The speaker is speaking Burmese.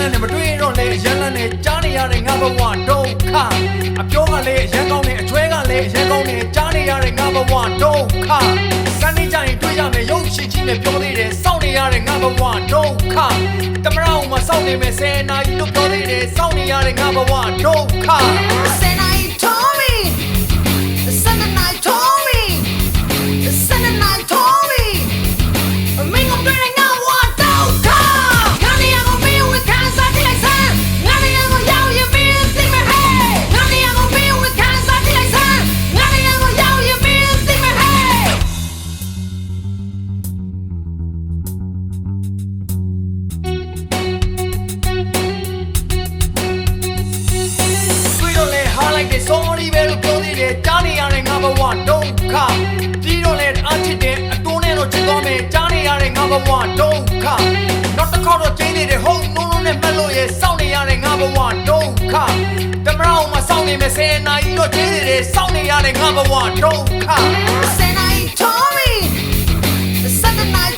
လနဲ့မတွေ့တော့လေရန်လနဲ့ကြားနေရတဲ့ငါဘဝဒုက္ခအပြောကလည်းရန်ကောင်းနေအချွဲကလည်းရန်ကောင်းနေကြားနေရတဲ့ငါဘဝဒုက္ခစနေကြရင်တွေ့ရမယ်ရုပ်ရှိချင်းနဲ့ပြောသေးတယ်စောင့်နေရတဲ့ငါဘဝဒုက္ခတမရအောင်မစောင့်နေမယ်10နာရီလို့ပြောသေးတယ်စောင့်နေရတဲ့ငါဘဝဒုက္ခ10 night told me 7 night told me 7 night told me မင်းတို့တွေ့ငါဝတ်တော့ခါငါနေရကိုပြီးဝခံစားကြလိုက်စမ်းငါနေရကိုရောက်ရင်ပြီးသိမယ်ဟဲ့ငါနေရကိုပြီးဝခံစားကြလိုက်စမ်းငါနေရကိုရောက်ရင်ပြီးသိမယ်ဟဲ့လိုက်တဲ့ sorry ပဲလို့ပြောသေးတယ်ကြားနေရတဲ့ငါဘဝဒုက္ခပြီးတော့လည်းအချစ်တဲ့အတိုးနဲ့တော့ချစ်သွားမယ်ကြားနေရတဲ့ငါဘဝဒုက္ခနောက်တစ်ခေါက်တော့ကျင်းနေတဲ့ဟုတ်လုံးလုံးနဲ့မှတ်လို့ရစောင့်နေရတဲ့ငါဘဝဒုက္ခတမရအောင်မစောင့်နေမယ်10နာရီတော့ကျင်းနေတယ်စောင့်နေရတဲ့ငါဘဝဒုက္ခ10 night told me 7 night